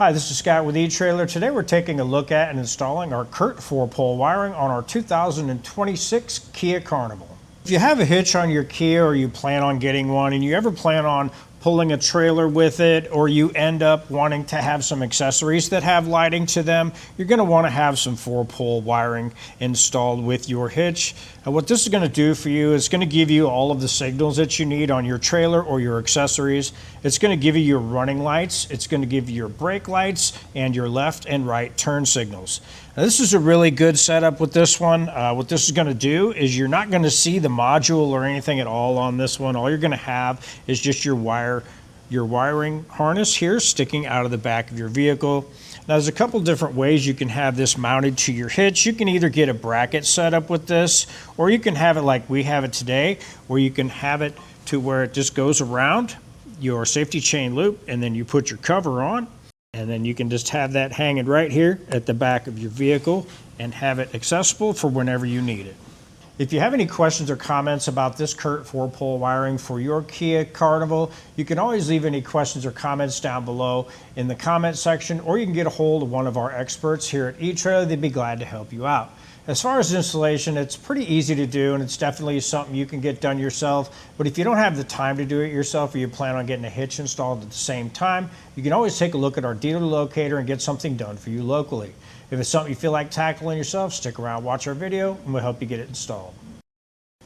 Hi, this is Scott with eTrailer. Today we're taking a look at and installing our Curt 4-pole wiring on our 2026 Kia Carnival. If you have a hitch on your Kia or you plan on getting one and you ever plan on pulling a trailer with it, or you end up wanting to have some accessories that have lighting to them, you're going to want to have some 4-pole wiring installed with your hitch. And what this is going to do for you is going to give you all of the signals that you need on your trailer or your accessories. It's going to give you your running lights, it's going to give you your brake lights, and your left and right turn signals. Now, this is a really good setup with this one. What this is going to do is you're not going to see the module or anything at all on this one. All you're going to have is just your wiring harness here sticking out of the back of your vehicle. Now, there's a couple different ways you can have this mounted to your hitch. You can either get a bracket set up with this, or you can have it like we have it today, where you can have it to where it just goes around your safety chain loop, and then you put your cover on, and then you can just have that hanging right here at the back of your vehicle and have it accessible for whenever you need it. If you have any questions or comments about this Curt 4-pole wiring for your Kia Carnival, you can always leave any questions or comments down below in the comment section, or you can get a hold of one of our experts here at eTrailer. They'd be glad to help you out. As far as installation, it's pretty easy to do, and it's definitely something you can get done yourself. But if you don't have the time to do it yourself, or you plan on getting a hitch installed at the same time, you can always take a look at our dealer locator and get something done for you locally. If it's something you feel like tackling yourself, stick around, watch our video, and we'll help you get it installed.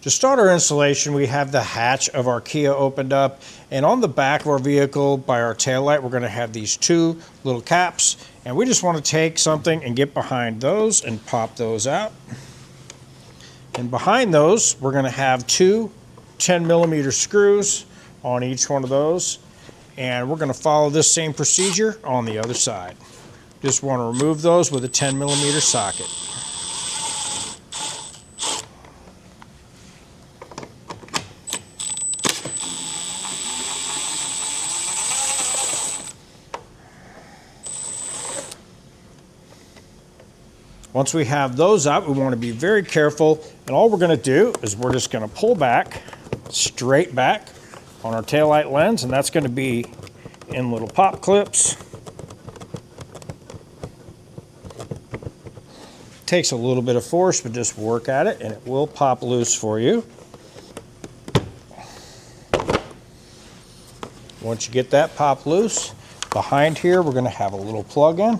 To start our installation, we have the hatch of our Kia opened up, and on the back of our vehicle by our taillight, we're going to have these two little caps, and we just want to take something and get behind those and pop those out. And behind those, we're going to have two 10mm screws on each one of those, and we're going to follow this same procedure on the other side. Just want to remove those with a 10mm socket. Once we have those out, we want to be very careful, and all we're going to do is we're just going to pull back, straight back on our taillight lens, and that's going to be in little pop clips. Takes a little bit of force, but just work at it and it will pop loose for you. Once you get that pop loose, behind here we're going to have a little plug in.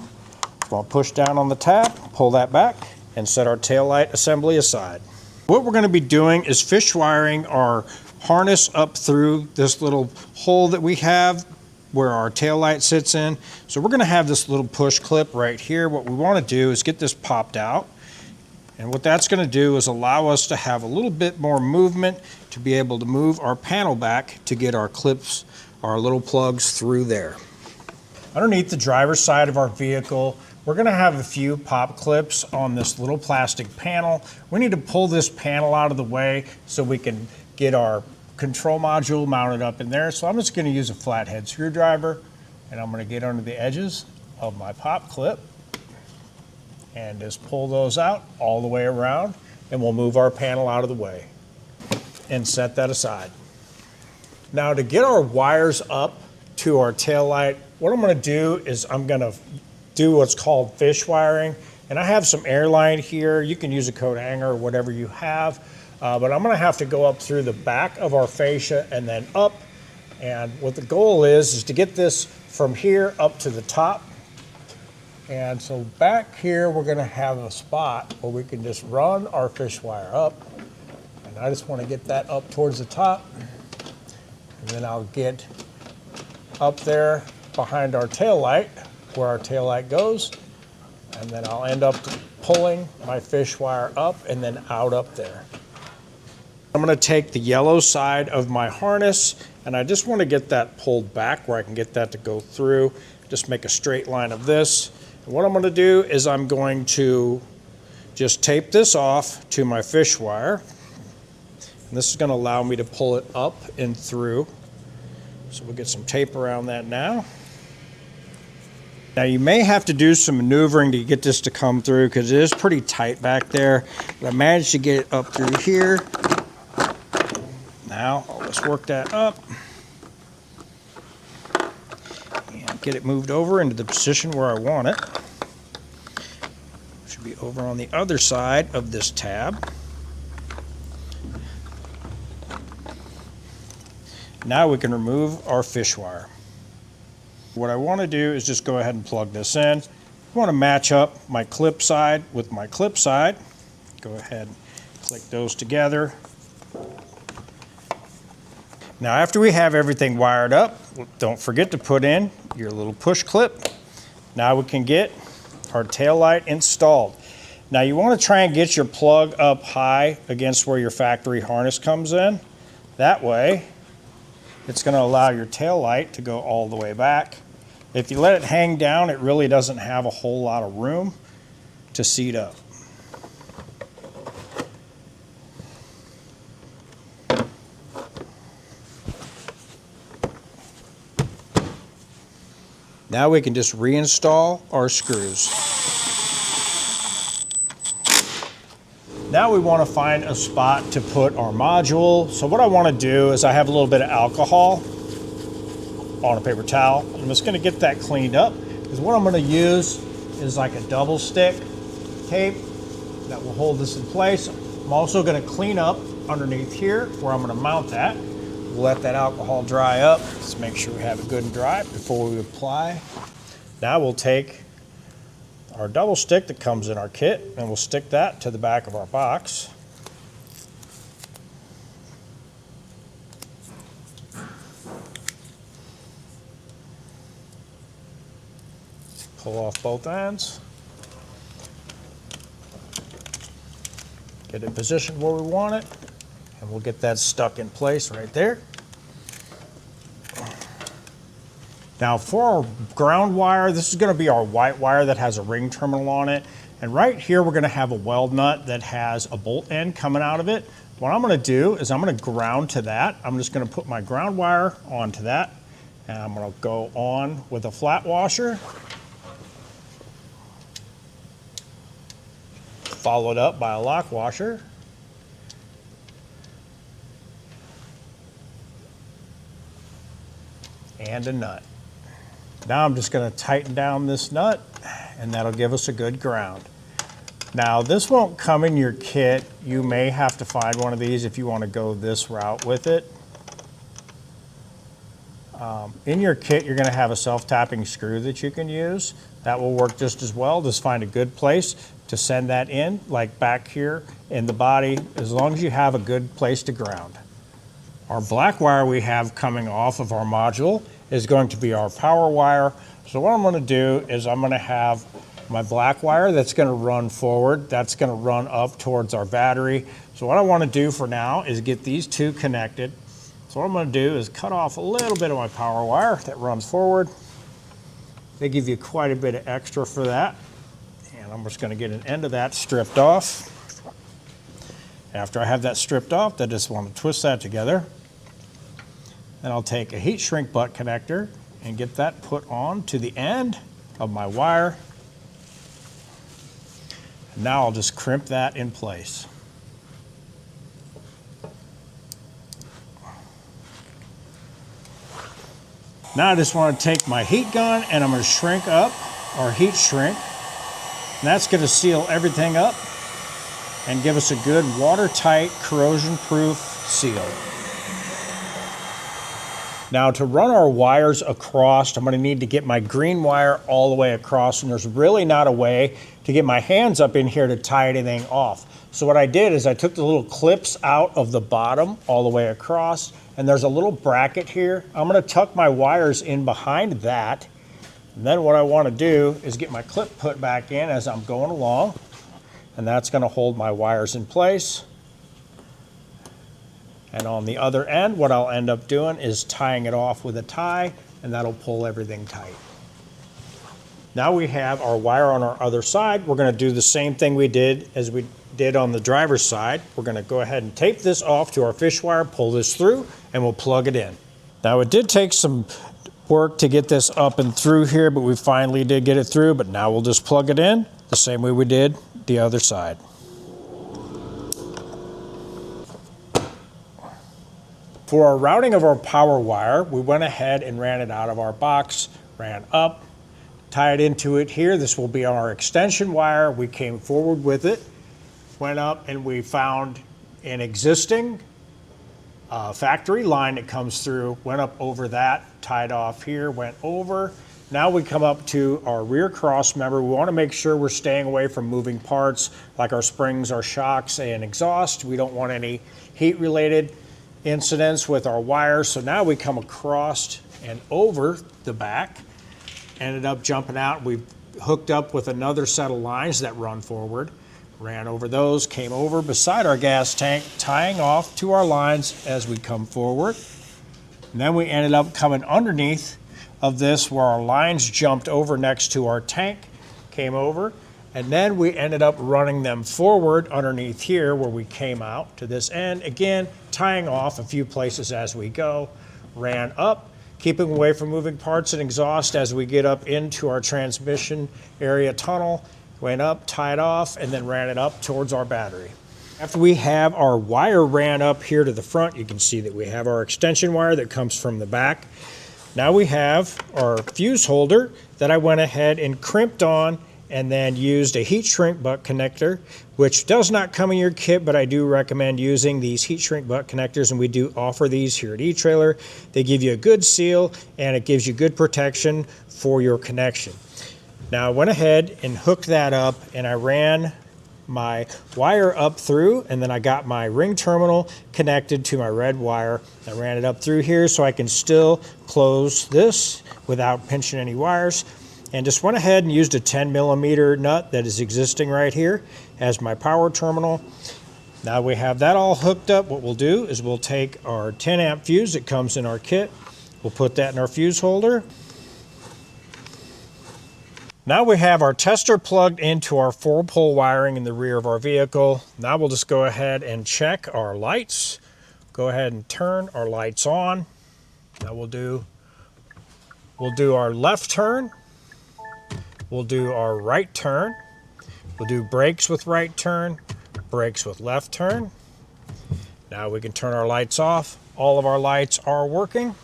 We'll push down on the tab, pull that back, and set our taillight assembly aside. What we're going to be doing is fish wiring our harness up through this little hole that we have where our taillight sits in. So we're going to have this little push clip right here. What we want to do is get this popped out. And what that's going to do is allow us to have a little bit more movement to be able to move our panel back to get our clips, our little plugs through there. Underneath the driver's side of our vehicle, we're going to have a few pop clips on this little plastic panel. We need to pull this panel out of the way so we can get our control module mounted up in there. So I'm just going to use a flathead screwdriver, and I'm going to get under the edges of my pop clip and just pull those out all the way around, and we'll move our panel out of the way and set that aside. Now, to get our wires up to our taillight, what I'm going to do is I'm going to do what's called fish wiring, and I have some airline here. You can use a coat hanger or whatever you have, but I'm going to have to go up through the back of our fascia and then up. And what the goal is to get this from here up to the top. And so back here we're going to have a spot where we can just run our fish wire up, and I just want to get that up towards the top, and then I'll get up there behind our taillight where our taillight goes, and then I'll end up pulling my fish wire up and then out up there. I'm going to take the yellow side of my harness, and I just want to get that pulled back where I can get that to go through. Just make a straight line of this. And what I'm going to do is I'm going to just tape this off to my fish wire, and this is going to allow me to pull it up and through. So we'll get some tape around that now. Now, you may have to do some maneuvering to get this to come through because it is pretty tight back there, but I managed to get it up through here. Now, let's work that up and get it moved over into the position where I want it. It should be over on the other side of this tab. Now we can remove our fish wire. What I want to do is just go ahead and plug this in. I want to match up my clip side with my clip side. Go ahead and click those together. Now after we have everything wired up, don't forget to put in your little push clip. Now we can get our tail light installed. Now you want to try and get your plug up high against where your factory harness comes in. That way it's going to allow your tail light to go all the way back. If you let it hang down, it really doesn't have a whole lot of room to seat up. Now we can just reinstall our screws. Now we want to find a spot to put our module. So what I want to do is I have a little bit of alcohol on a paper towel. I'm just going to get that cleaned up because what I'm going to use is like a double stick tape that will hold this in place. I'm also going to clean up underneath here where I'm going to mount that. We'll let that alcohol dry up. Let's make sure we have it good and dry before we apply. Now we'll take our double stick that comes in our kit and we'll stick that to the back of our box. Pull off both ends. Get it positioned where we want it. And we'll get that stuck in place right there. Now for our ground wire, this is going to be our white wire that has a ring terminal on it. And right here we're going to have a weld nut that has a bolt end coming out of it. What I'm going to do is I'm going to ground to that. I'm just going to put my ground wire onto that. And I'm going to go on with a flat washer. Followed up by a lock washer. And a nut. Now I'm just going to tighten down this nut and that'll give us a good ground. Now this won't come in your kit. You may have to find one of these if you want to go this route with it. In your kit you're going to have a self-tapping screw that you can use. That will work just as well. Just find a good place to send that in, like back here in the body, as long as you have a good place to ground. Our black wire we have coming off of our module is going to be our power wire. So what I'm going to do is I'm going to have my black wire that's going to run forward. That's going to run up towards our battery. So what I want to do for now is get these two connected. So what I'm going to do is cut off a little bit of my power wire that runs forward. They give you quite a bit of extra for that. And I'm just going to get an end of that stripped off. After I have that stripped off, I just want to twist that together. Then I'll take a heat shrink butt connector and get that put on to the end of my wire. Now I'll just crimp that in place. Now I just want to take my heat gun and I'm going to shrink up, or heat shrink. And that's going to seal everything up and give us a good watertight, corrosion-proof seal. Now to run our wires across, I'm going to need to get my green wire all the way across, and there's really not a way to get my hands up in here to tie anything off. So what I did is I took the little clips out of the bottom all the way across, and there's a little bracket here. I'm going to tuck my wires in behind that, and then what I want to do is get my clip put back in as I'm going along, and that's going to hold my wires in place. And on the other end, what I'll end up doing is tying it off with a tie, and that'll pull everything tight. Now we have our wire on our other side. We're going to do the same thing we did as we did on the driver's side. We're going to go ahead and tape this off to our fish wire, pull this through, and we'll plug it in. Now it did take some work to get this up and through here, but we finally did get it through, but now we'll just plug it in the same way we did the other side. For our routing of our power wire, we went ahead and ran it out of our box ran up, tied into it here. This will be our extension wire. We came forward with it, went up, and we found an existing factory line that comes through, went up over that, tied off here, went over. Now we come up to our rear cross member. We want to make sure we're staying away from moving parts like our springs, our shocks, and exhaust. We don't want any heat-related incidents with our wires. So now we come across and over the back, ended up jumping out. We hooked up with another set of lines that run forward, ran over those, came over beside our gas tank, tying off to our lines as we come forward. And then we ended up coming underneath of this where our lines jumped over next to our tank, came over, and then we ended up running them forward underneath here where we came out to this end, again tying off a few places as we go, ran up, keeping away from moving parts and exhaust as we get up into our transmission area tunnel, went up, tied off, and then ran it up towards our battery. After we have our wire ran up here to the front, you can see that we have our extension wire that comes from the back. Now we have our fuse holder that I went ahead and crimped on and then used a heat shrink butt connector, which does not come in your kit, but I do recommend using these heat shrink butt connectors, and we do offer these here at eTrailer. They give you a good seal and it gives you good protection for your connection. Now I went ahead and hooked that up and I ran my wire up through, and then I got my ring terminal connected to my red wire. I ran it up through here so I can still close this without pinching any wires, and just went ahead and used a 10mm nut that is existing right here as my power terminal. Now we have that all hooked up. What we'll do is we'll take our 10 amp fuse that comes in our kit, we'll put that in our fuse holder. Now we have our tester plugged into our 4-pole wiring in the rear of our vehicle. Now we'll just go ahead and check our lights. Go ahead and turn our lights on. Now we'll do our left turn. We'll do our right turn. We'll do brakes with right turn, brakes with left turn. Now we can turn our lights off. All of our lights are working.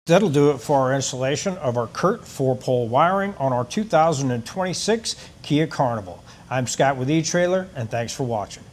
That'll do it for our installation of our Curt 4-pole wiring on our 2026 Kia Carnival. I'm Scott with eTrailer, and thanks for watching.